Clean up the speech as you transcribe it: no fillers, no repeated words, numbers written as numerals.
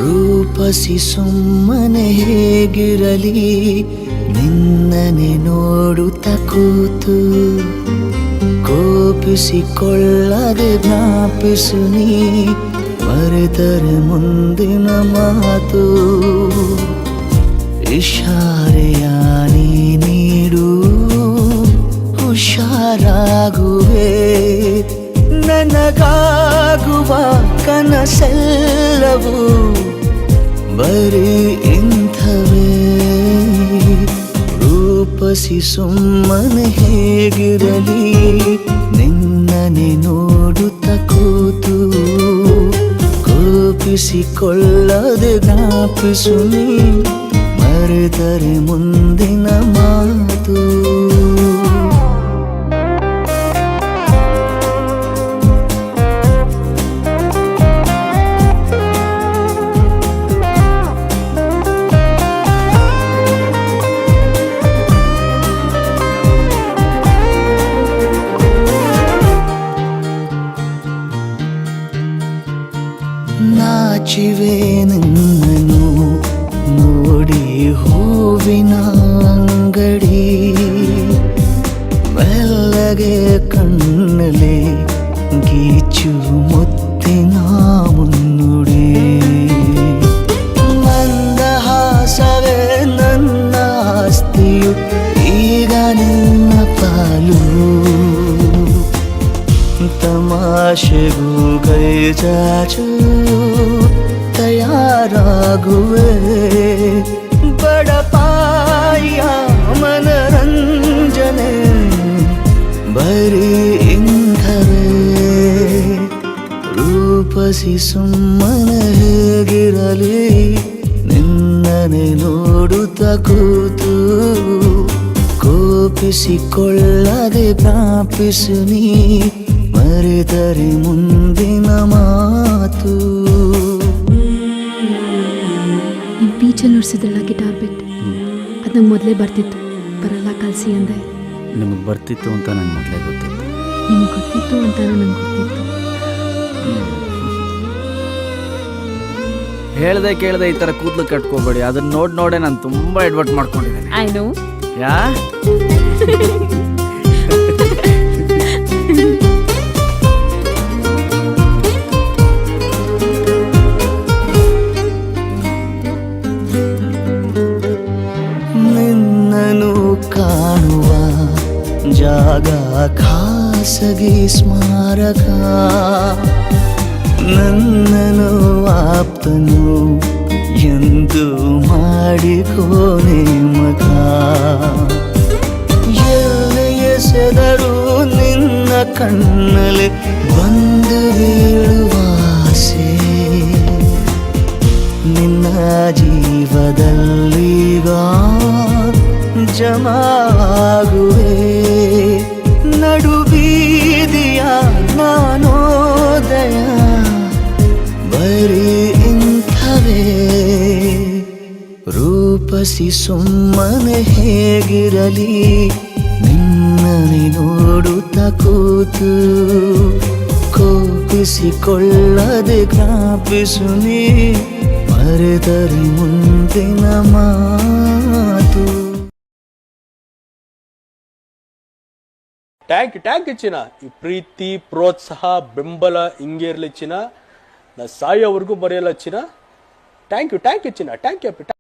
ರೂಪಸಿ ಸುಮ್ಮನೆ ಹೇಗಿರಲಿ ನಿನ್ನನೆ ನೋಡುತ್ತ ಕೂತು ಕೋಪಿಸಿಕೊಳ್ಳದೆ ಜ್ಞಾಪಿಸು ನೀ ಮರೆತರೆ ಮುಂದಿನ ಮಾತು ಇಶಾರೆಯ ನೀ ನೀಡು ಹುಷಾರಾಗುವೆ ನನಗಾಗುವ ಕನಸೆಲ್ಲವೂ ಬರೀ ಇಂಥವೇ ರೂಪಸಿ ಸುಮ್ಮನೆ ಹೇಗಿರಲಿ ನಿನ್ನನೆ ನೋಡುತ್ತ ಕೂತು ಕೋಪಿಸಿಕೊಳ್ಳದೆ ಜ್ಞಾಪಿಸು ನೀ ಮರೆತರೆ ಮುಂದಿನ ಮಾತು ನಾಚಿವೆ ನಿನ್ನನು ನೋಡಿ ಹೂವಿನ ಅಂಗಡಿ ಮೆಲ್ಲಗೆ ಕಣ್ಣಲೆ ಗೀಚು ಮುತ್ತಿನ ಮುನ್ನುಡಿ ಮಂದಹಾಸವೇ ನನ್ನ ಆಸ್ತಿಯು ಈಗ ನಿನ್ನ ಪಾಲು ತಮಾಷೆಗೂ ಕೈ ಚಾಚು ತಯಾರಾಗುವೆ ಬಡಪಾಯ ಮನರಂಜನೆ ಬರೀ ಇಂಥವೇ ರೂಪಸಿ ಸುಮ್ಮನೆ ಹೇಗಿರಲಿ ನಿನ್ನನೆ ನೋಡುತ್ತ ಕೂತು ಕೋಪಿಸಿಕೊಳ್ಳದೆ ಜ್ಞಾಪಿಸು ನೀ ಮರೆತರೆ ಮುಂದಿನ ಮಾತು ಬೀಚಲ್ಲಿ ನುಡಿಸಿದ್ರಲ್ಲ ಗಿಟಾರ್ ಬಿಟ್ ಅದು ನಂಗೆ ಮೊದಲೇ ಬರ್ತಿತ್ತು ಬರಲ್ಲ ಕಲಿಸಿ ಅಂದೆ ನಿಮಗೆ ಬರ್ತಿತ್ತು ಅಂತ ನಂಗೆ ಮೊದಲೇ ಗೊತ್ತಿತ್ತು ನಿಮ್ಗೆ ಗೊತ್ತಿತ್ತು ಅಂತ ನಂಗೆ ಗೊತ್ತಿತ್ತು ಹೇಳ್ದೆ ಕೇಳ್ದೆ ಈ ಥರ ಕೂದಲು ಕಟ್ಕೋಬೇಡಿ ಅದನ್ನ ನೋಡೇ ನಾನು ತುಂಬ ಎಡ್ವರ್ಟ್ ಮಾಡ್ಕೊಂಡಿದ್ದೇನೆ ಐ ನೋ ಯಾ ನಿನ್ನನು ಕಾಣುವ ಜಾಗ ಖಾಸಗಿ ಸ್ಮಾರಕ ನನ್ನನು ಆಪ್ತನು ಎಂದು ಮಾಡಿಕೋ ನೇಮಕ ಎಲ್ಲಿ ಎಸೆದರೂ ನಿನ್ನ ಕಣ್ಣಲ್ಲಿ ಬಂದು ಬೀಳುವ ಆಸೆ ನಿನ್ನ ಜೀವದಲ್ಲೀಗ ಜಮಾಗುವೆ ನಡು ಬೀದಿಯ ನಾನೋದಯ ಬರೀ ಇಂಥವೇ ರೂಪಸಿ ಸುಮ್ಮನೆ ಹೇಗಿರಲಿ ನಿನ್ನನೆ ನೋಡುತ್ತ ಕೂತು ಕೋಪಿಸಿಕೊಳ್ಳದೆ ಜ್ಞಾಪಿಸು ನೀ ಮರೆತರೆ ಮುಂದಿನ ಮಾತು ಟ್ಯಾಂಕ್ ಚಿನ್ನ ಈ ಪ್ರೀತಿ ಪ್ರೋತ್ಸಾಹ ಬೆಂಬಲ ಹಿಂಗೆ ಇರಲಿ ಚಿನ್ನ ನಾ ಸಾಯೋವರೆಗೂ ಮರೆಯಲ್ಲ ಚಿನ್ನ ಥ್ಯಾಂಕ್ ಯು ಚಿನ್ನ ಥ್ಯಾಂಕ್ ಯು